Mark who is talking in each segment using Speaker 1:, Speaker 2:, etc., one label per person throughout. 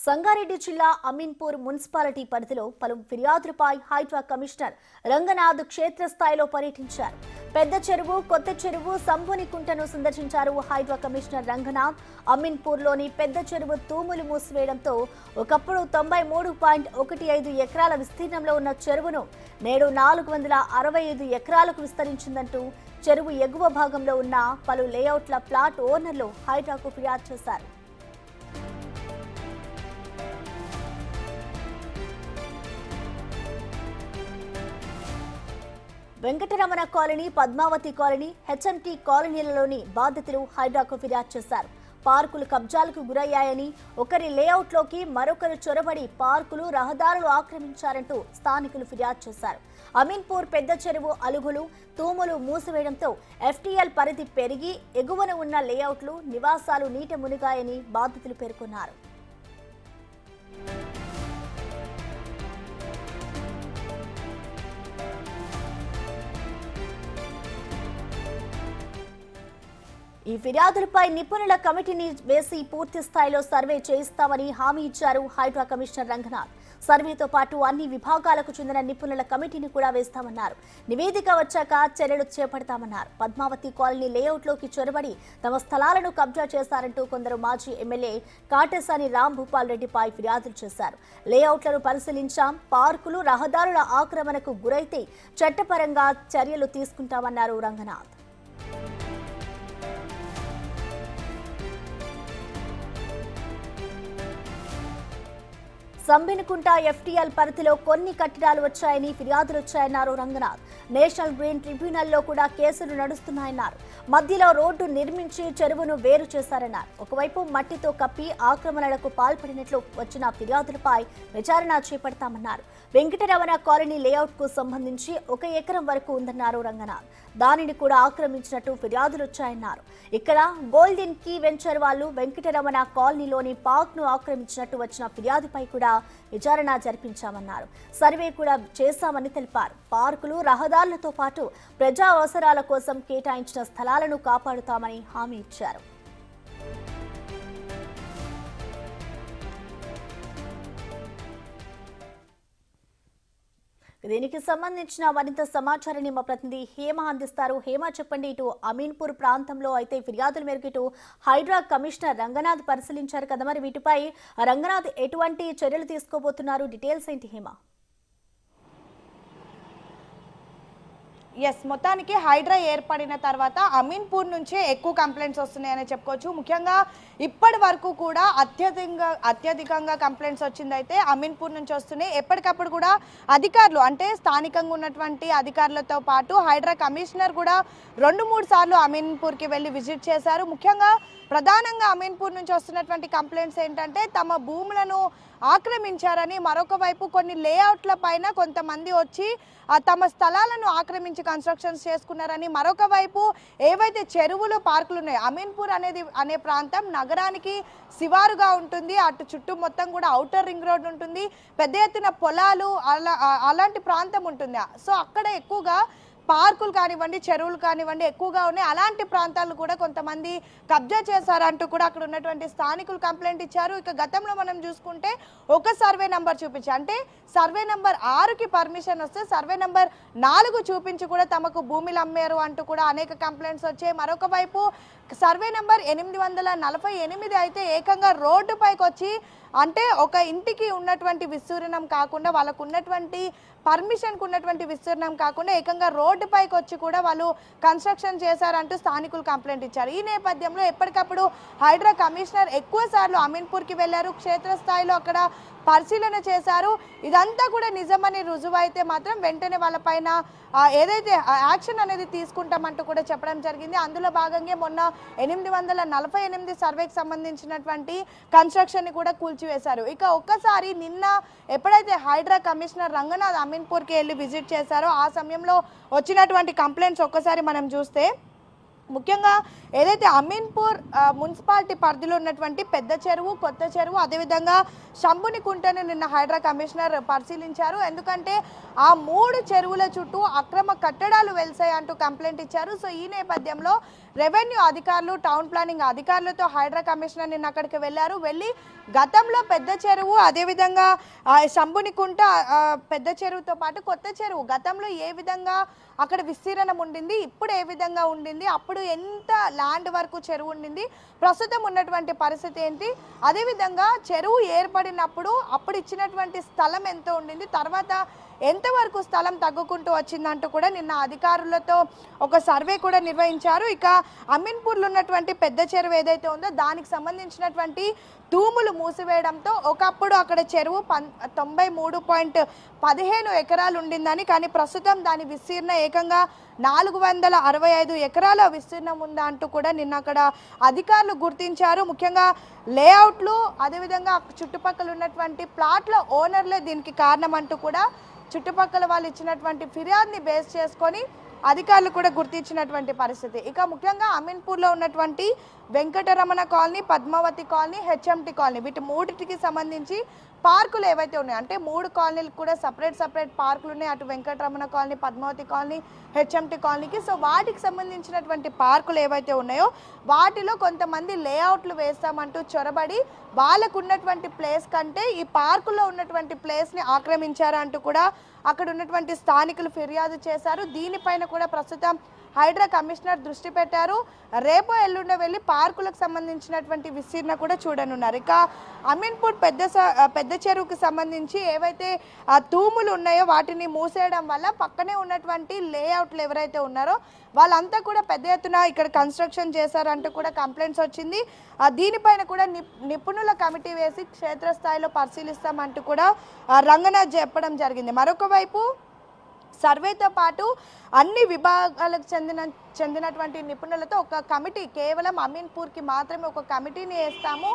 Speaker 1: సంగారెడ్డి జిల్లా అమీన్పూర్ మున్సిపాలిటీ పరిధిలో పలు ఫిర్యాదులపై హైడ్రా కమిషనర్ రంగనాథ్ క్షేత్రస్థాయిలో పర్యటించారు. పెద్ద చెరువు, కొత్త చెరువు, సంబునికుంటను సందర్శించారు హైడ్రా కమిషనర్ రంగనాథ్. అమీన్పూర్లోని పెద్ద చెరువు తూములు మూసివేయడంతో ఒకప్పుడు 93.15 ఎకరాల విస్తీర్ణంలో ఉన్న చెరువును నేడు 465 ఎకరాలకు విస్తరించిందంటూ చెరువు ఎగువ భాగంలో ఉన్న పలు లేఅవుట్ల ప్లాట్ ఓనర్లు హైడ్రాకు ఫిర్యాదు చేశారు. Venkataramana colony, Padmavati colony, HMT కాలనీలలోని బాధితులు హైడ్రాకు ఫిర్యాదు చేశారు. పార్కులు కబ్జాలకు గురయ్యాయని, ఒకరి లేఅవుట్లోకి మరొకరు చొరబడి పార్కులు, రహదారులు ఆక్రమించారంటూ స్థానికులు ఫిర్యాదు చేశారు. అమీన్పూర్ పెద్ద చెరువు అలుగులు, తూములు మూసివేయడంతో ఎఫ్టీఎల్ పరిధి పెరిగి ఎగువన ఉన్న లేఅవుట్లు, నివాసాలు నీట మునిగాయని బాధితులు పేర్కొన్నారు. ఈ ఫిర్యాదులపై నిపుణుల కమిటీని వేసి పూర్తి స్థాయిలో సర్వే చేయిస్తామని హామీ ఇచ్చారు హైడ్రా కమిషనర్ రంగనాథ్. సర్వేతో పాటు అన్ని విభాగాలకు చెందిన నిపుణుల కమిటీని కూడా వేస్తామన్నారు. నివేదిక వచ్చాక చర్యలు చేపడతామన్నారు. పద్మావతి కాలనీ లేఅవుట్లోకి చొరబడి తమ స్థలాలను కబ్జా చేశారంటూ కొందరు మాజీ ఎమ్మెల్యే కాటేసాని రాంభూపాల్ రెడ్డిపై ఫిర్యాదులు చేశారు. లేఅవుట్లను పరిశీలించాం, పార్కులు, రహదారుల ఆక్రమణకు గురైతే చట్టపరంగా చర్యలు తీసుకుంటామన్నారు రంగనాథ్. సంబినికుంట ఎఫ్టీఎల్ పరిధిలో కొన్ని కట్టడాలు వచ్చాయని ఫిర్యాదులు వచ్చాయన్నారు రంగనాథ్. నేషనల్ గ్రీన్ ట్రిబ్యునల్లో కూడా కేసులు నడుస్తున్నాయన్నారు. మధ్యలో రోడ్డు నిర్మించి చెరువును వేరు చేశారన్నారు. ఒకవైపు మట్టితో కప్పి ఆక్రమణలకు పాల్పడినట్లు వచ్చిన ఫిర్యాదులపై విచారణ చేపడతామన్నారు. వెంకటరమణ కాలనీ లేఅవుట్ కు సంబంధించి 1 ఎకరం వరకు ఉందన్నారు రంగనాథ్. దానిని కూడా ఆక్రమించినట్టు ఫిర్యాదులు వచ్చాయన్నారు. ఇక్కడ గోల్డెన్ కీ వెంచర్ వాళ్ళు వెంకటరమణ కాలనీలోని పార్క్ ను ఆక్రమించినట్టు వచ్చిన ఫిర్యాదుపై కూడా విచారణ జరిపించామన్నారు. సర్వే కూడా చేశామని తెలిపారు. పార్కులు, రహదారులతో పాటు ప్రజా అవసరాల కోసం కేటాయించిన స్థలాలను కాపాడుతామని హామీ ఇచ్చారు. దీనికి సంబంధించిన మరింత సమాచారాన్ని మా ప్రతినిధి హేమ అందిస్తారు. హేమ, చెప్పండి. ఇటు అమీన్పూర్ ప్రాంతంలో అయితే ఫిర్యాదుల మేరకు ఇటు హైడ్రా కమిషనర్ రంగనాథ్ పరిశీలించారు కదా, మరి వీటిపై రంగనాథ్ ఎటువంటి చర్యలు తీసుకోబోతున్నారు? డీటెయిల్స్ ఏంటి హేమ?
Speaker 2: మొత్తానికి హైడ్రా ఏర్పడిన తర్వాత అమీన్పూర్ నుంచే ఎక్కువ కంప్లైంట్స్ వస్తున్నాయని చెప్పుకోవచ్చు. ముఖ్యంగా ఇప్పటి వరకు కూడా అత్యధికంగా కంప్లైంట్స్ వచ్చిందైతే అమీన్పూర్ నుంచి వస్తున్నాయి. ఎప్పటికప్పుడు కూడా అధికారులు, అంటే స్థానికంగా ఉన్నటువంటి అధికారులతో పాటు హైడ్రా కమిషనర్ కూడా 2-3 సార్లు అమీన్పూర్కి వెళ్ళి విజిట్ చేశారు. ముఖ్యంగా ప్రధానంగా అమీన్పూర్ నుంచి వస్తున్నటువంటి కంప్లైంట్స్ ఏంటంటే తమ భూములను ఆక్రమించారని, మరొక వైపు కొన్ని లేఅవుట్ల పైన కొంతమంది వచ్చి తమ స్థలాలను ఆక్రమించి కన్స్ట్రక్షన్స్ చేసుకున్నారని, మరొక వైపు ఏవైతే చెరువులు, పార్కులు ఉన్నాయో, అమీన్పూర్ అనే ప్రాంతం నగరానికి శివారుగా ఉంటుంది. అటు చుట్టూ మొత్తం కూడా ఔటర్ రింగ్ రోడ్ ఉంటుంది, పెద్ద ఎత్తున పొలాలు, అలాంటి ప్రాంతం ఉంటుంది. సో అక్కడ ఎక్కువగా పార్కులు కానివ్వండి, చెరువులు కానివ్వండి ఎక్కువగా ఉన్నాయి. అలాంటి ప్రాంతాలు కూడా కొంతమంది కబ్జా చేశారంటూ కూడా అక్కడ ఉన్నటువంటి స్థానికులు కంప్లైంట్ ఇచ్చారు. ఇక గతంలో మనం చూసుకుంటే ఒక సర్వే నంబర్ చూపించి, అంటే సర్వే నంబర్ 6కి పర్మిషన్ వస్తే సర్వే నంబర్ 4 చూపించి కూడా తమకు భూమిలు అమ్మారు అంటూ కూడా అనేక కంప్లైంట్స్ వచ్చాయి. మరొక వైపు సర్వే నంబర్ 848 అయితే ఏకంగా రోడ్డుపైకి వచ్చి, అంటే ఒక ఇంటికి ఉన్నటువంటి విస్తీర్ణం కాకుండా, వాళ్ళకు ఉన్నటువంటి పర్మిషన్కు ఉన్నటువంటి విస్తీర్ణం కాకుండా ఏకంగా రోడ్డుపైకి వచ్చి కూడా వాళ్ళు కన్స్ట్రక్షన్ చేశారంటూ స్థానికులు కంప్లైంట్ ఇచ్చారు. ఈ నేపథ్యంలో ఎప్పటికప్పుడు హైడ్రా కమిషనర్ ఎక్కువ సార్లు అమీన్పూర్కి వెళ్లారు. క్షేత్రస్థాయిలో అక్కడ పరిశీలన చేశారు. ఇదంతా కూడా నిజమని రుజువైతే మాత్రం వెంటనే వాళ్ళపైన ఏదైతే యాక్షన్ అనేది తీసుకుంటామంటూ కూడా చెప్పడం జరిగింది. అందులో భాగంగా మొన్న 848 సర్వేకి సంబంధించినటువంటి కన్స్ట్రక్షన్ ని కూడా కూల్చివేశారు. ఇక ఒక్కసారి నిన్న ఎప్పుడైతే హైడ్రా కమిషనర్ రంగనాథ్ అమీన్పూర్కి వెళ్ళి విజిట్ చేశారో ఆ సమయంలో వచ్చినటువంటి కంప్లైంట్స్ ఒక్కసారి మనం చూస్తే, ముఖ్యంగా ఏదైతే అమీన్పూర్ మున్సిపాలిటీ పరిధిలో ఉన్నటువంటి పెద్ద చెరువు, కొత్త చెరువు, అదేవిధంగా సంబునికుంటను నిన్న హైడ్రా కమిషనర్ పరిశీలించారు. ఎందుకంటే ఆ 3 చెరువుల చుట్టూ అక్రమ కట్టడాలు వెలిసాయి అంటూ కంప్లైంట్ ఇచ్చారు. సో ఈ నేపథ్యంలో రెవెన్యూ అధికారులు టౌన్ ప్లానింగ్ అధికారులతో హైడ్రా కమిషనర్ నిన్న అక్కడికి వెళ్ళి గతంలో పెద్ద చెరువు అదేవిధంగా శంభునికుంట పెద్ద చెరువుతో పాటు కొత్త చెరువు గతంలో ఏ విధంగా అక్కడ విస్తీర్ణం ఉండింది, ఇప్పుడు ఏ విధంగా ఉండింది, అప్పుడు ఎంత ల్యాండ్ వరకు చెరువు ఉండింది, ప్రస్తుతం ఉన్నటువంటి పరిస్థితి ఏంటి, అదేవిధంగా చెరువు ఏర్పడినప్పుడు అప్పుడు ఇచ్చినటువంటి స్థలం ఎంత ఉండింది, తర్వాత ఎంతవరకు స్థలం తగ్గుకుంటూ వచ్చిందంటూ కూడా నిన్న అధికారులతో ఒక సర్వే కూడా నిర్వహించారు. ఇక అమీన్పూర్లో ఉన్నటువంటి పెద్ద చెరువు ఏదైతే ఉందో దానికి సంబంధించినటువంటి తూములు మూసివేయడంతో ఒకప్పుడు అక్కడ చెరువు 93.15 ఎకరాలు ఉండిందని, కానీ ప్రస్తుతం దాని విస్తీర్ణ ఏకంగా 465 ఎకరాల విస్తీర్ణం ఉందా అంటూ కూడా నిన్న అక్కడ అధికారులు గుర్తించారు. ముఖ్యంగా లేఅవుట్లు అదేవిధంగా చుట్టుపక్కల ఉన్నటువంటి ప్లాట్ల ఓనర్లే దీనికి కారణం అంటూ కూడా చుట్టుపక్కల వాళ్ళు ఇచ్చినటువంటి ఫిర్యాదుని బేస్ చేసుకొని అధికారులు కూడా గుర్తించినటువంటి పరిస్థితి. ఇక ముఖ్యంగా అమీన్పూర్లో ఉన్నటువంటి Venkataramana colony, Padmavati colony, HMT colony వీటి మూడింటికి సంబంధించి పార్కులు ఏవైతే ఉన్నాయో అంటే 3 కాలనీలకు కూడా సపరేట్ పార్కులు ఉన్నాయి. అటు వెంకటరమణ కాలనీ, పద్మావతి కాలనీ, హెచ్ఎంటి కాలనీకి. సో వాటికి సంబంధించినటువంటి పార్కులు ఏవైతే ఉన్నాయో వాటిలో కొంతమంది లేఅవుట్లు వేస్తామంటూ చొరబడి వాళ్ళకు ఉన్నటువంటి ప్లేస్ కంటే ఈ పార్కులో ఉన్నటువంటి ప్లేస్ని ఆక్రమించారంటూ కూడా అక్కడ ఉన్నటువంటి స్థానికులు ఫిర్యాదు చేశారు. దీనిపైన కూడా ప్రస్తుతం హైడ్రా కమిషనర్ దృష్టి పెట్టారు. రేపో ఎల్లుండో వెళ్ళి పార్కులకు సంబంధించినటువంటి విస్తీర్ణ కూడా చూడనున్నారు. ఇక అమీన్పూర్ పెద్ద చెరువుకి సంబంధించి ఏవైతే తూములు ఉన్నాయో వాటిని మూసేయడం వల్ల పక్కనే ఉన్నటువంటి లేఅవుట్లు ఎవరైతే ఉన్నారో వాళ్ళంతా కూడా పెద్ద ఎత్తున ఇక్కడ కన్స్ట్రక్షన్ చేశారంటూ కూడా కంప్లైంట్స్ వచ్చింది. దీనిపైన కూడా నిపుణుల కమిటీ వేసి క్షేత్రస్థాయిలో పరిశీలిస్తామంటూ కూడా రంగనాథ్ చెప్పడం జరిగింది. మరొక వైపు సర్వేతో పాటు అన్ని విభాగాలకు చెందినటువంటి నిపుణులతో ఒక కమిటీ, కేవలం అమీన్పూర్కి మాత్రమే ఒక కమిటీని వేస్తాము,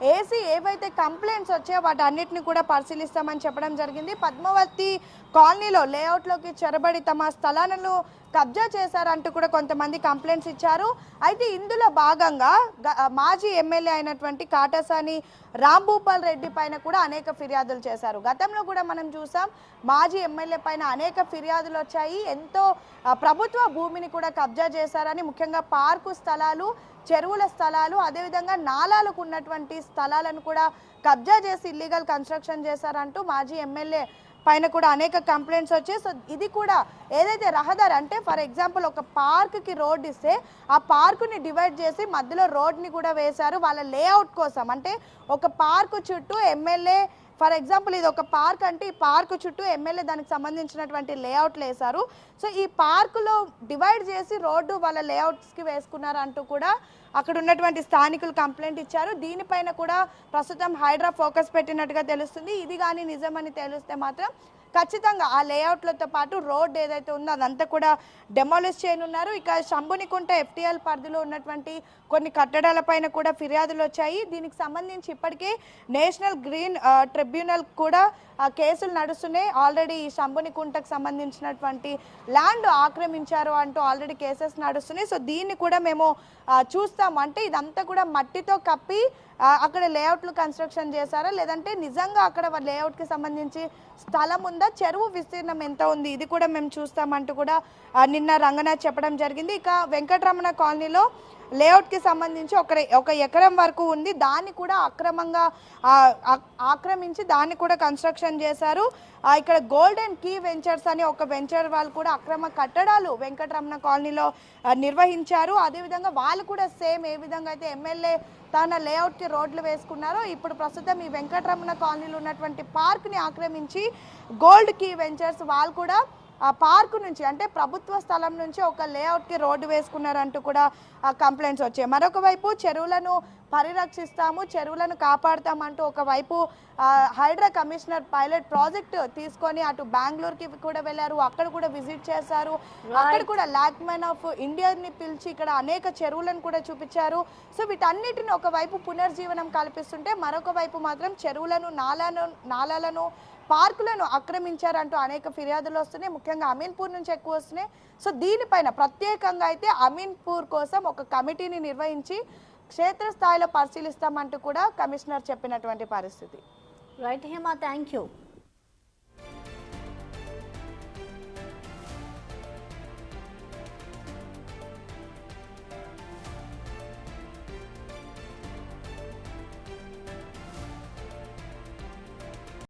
Speaker 2: వేసి ఏవైతే కంప్లైంట్స్ వచ్చాయో వాటి అన్నిటిని కూడా పరిశీలిస్తామని చెప్పడం జరిగింది. పద్మావతి కాలనీలో లేఅవుట్లోకి చొరబడి తమ స్థలాలను కబ్జా చేశారంటూ కూడా కొంతమంది కంప్లైంట్స్ ఇచ్చారు. అయితే ఇందులో భాగంగా మాజీ ఎమ్మెల్యే అయినటువంటి కాటసాని రాంభూపాల్ రెడ్డి పైన కూడా అనేక ఫిర్యాదులు చేశారు. గతంలో కూడా మనం చూసాం మాజీ ఎమ్మెల్యే పైన అనేక ఫిర్యాదులు వచ్చాయి. ఎంతో ప్రభుత్వ భూమిని కూడా కబ్జా చేశారని, ముఖ్యంగా పార్కు స్థలాలు, చెరువుల స్థలాలు, అదేవిధంగా నాలాలకు ఉన్నటువంటి స్థలాలను కూడా కబ్జా చేసి ఇల్లీగల్ కన్స్ట్రక్షన్ చేశారంటూ మాజీ ఎమ్మెల్యే పైన కూడా అనేక కంప్లైంట్స్ వచ్చాయి. సో ఇది కూడా ఏదైతే రహదారి అంటే ఫర్ ఎగ్జాంపుల్ ఒక పార్క్కి రోడ్ ఇస్తే ఆ పార్కుని డివైడ్ చేసి మధ్యలో రోడ్ని కూడా వేశారు వాళ్ళ లేఅవుట్ కోసం. అంటే ఒక పార్కు చుట్టూ ఎమ్మెల్యే, ఫర్ ఎగ్జాంపుల్ ఇది ఒక పార్క్ అంటే ఈ పార్కు చుట్టూ ఎమ్మెల్యే దానికి సంబంధించినటువంటి లేఅవుట్లు వేశారు. సో ఈ పార్కులో డివైడ్ చేసి రోడ్డు వాళ్ళ లేఅవుట్స్కి వేసుకున్నారు అంటూ కూడా అక్కడ ఉన్నటువంటి స్థానికులు కంప్లైంట్ ఇచ్చారు. దీనిపైన కూడా ప్రస్తుతం హైడ్రా ఫోకస్ పెట్టినట్టుగా తెలుస్తుంది. ఇది కానీ నిజమని తెలిస్తే మాత్రం ఖచ్చితంగా ఆ లేఅవుట్లతో పాటు రోడ్ ఏదైతే ఉందో అదంతా కూడా డెమాలిష్ చేయనున్నారు. ఇక శంభునికుంట FTL పరిధిలో ఉన్నటువంటి కొన్ని కట్టడాలపైన కూడా ఫిర్యాదులు వచ్చాయి. దీనికి సంబంధించి ఇప్పటికే నేషనల్ గ్రీన్ ట్రిబ్యునల్ కూడా కేసులు నడుస్తున్నాయి. ఆల్రెడీ ఈ శంభునికుంటకు సంబంధించినటువంటి ల్యాండ్ ఆక్రమించారు అంటూ ఆల్రెడీ కేసెస్ నడుస్తున్నాయి. సో దీన్ని కూడా మేము చూస్తాము. అంటే ఇదంతా కూడా మట్టితో కప్పి అక్కడ లేఅవుట్లు కన్స్ట్రక్షన్ చేశారా, లేదంటే నిజంగా అక్కడ లేఅవుట్కి సంబంధించి స్థలం ఉందా, చెరువు విస్తీర్ణం ఎంత ఉంది, ఇది కూడా మేము చూస్తామంటూ కూడా నిన్న రంగనాథ్ చెప్పడం జరిగింది. ఇక వెంకటరమణ కాలనీలో లేఅవుట్కి సంబంధించి ఒక ఎకరం వరకు ఉంది, దాన్ని కూడా అక్రమంగా ఆక్రమించి దాన్ని కూడా కన్స్ట్రక్షన్ చేశారు. ఇక్కడ గోల్డెన్ కీ వెంచర్స్ అని ఒక వెంచర్ వాళ్ళు కూడా అక్రమ కట్టడాలు వెంకటరమణ కాలనీలో నిర్వహించారు. అదేవిధంగా వాళ్ళు కూడా సేమ్ ఏ విధంగా అయితే ఎమ్మెల్యే తన లేఅవుట్కి రోడ్లు వేసుకున్నారో ఇప్పుడు ప్రస్తుతం ఈ వెంకటరమణ కాలనీలో ఉన్నటువంటి పార్క్ని ఆక్రమించి గోల్డ్ కీ వెంచర్స్ వాళ్ళు కూడా ఆ పార్కు నుంచి అంటే ప్రభుత్వ స్థలం నుంచి ఒక లేఅవుట్కి రోడ్డు వేసుకున్నారంటూ కూడా కంప్లైంట్స్ వచ్చాయి. మరొక వైపు చెరువులను పరిరక్షిస్తాము, చెరువులను కాపాడుతామంటూ ఒకవైపు హైడ్రా కమిషనర్ పైలట్ ప్రాజెక్ట్ తీసుకొని అటు బెంగళూరుకి కూడా వెళ్ళారు, అక్కడ కూడా విజిట్ చేశారు. అక్కడ కూడా ల్యాక్ మ్యాన్ ఆఫ్ ఇండియాని పిలిచి ఇక్కడ అనేక చెరువులను కూడా చూపించారు. సో వీటన్నిటిని ఒకవైపు పునర్జీవనం కల్పిస్తుంటే మరొక వైపు మాత్రం చెరువులను, నాలాలను, పార్కులను ఆక్రమించారంటూ అనేక ఫిర్యాదులు వస్తున్నాయి. ముఖ్యంగా అమీన్పూర్ నుంచి ఎక్కువ వస్తున్నాయి. సో దీనిపైన ప్రత్యేకంగా అయితే అమీన్పూర్ కోసం ఒక కమిటీని నిర్వహించి క్షేత్రస్థాయిలో పరిశీలిస్తామంటూ కూడా కమిషనర్ చెప్పినటువంటి పరిస్థితి.
Speaker 1: Right Hema, thank you.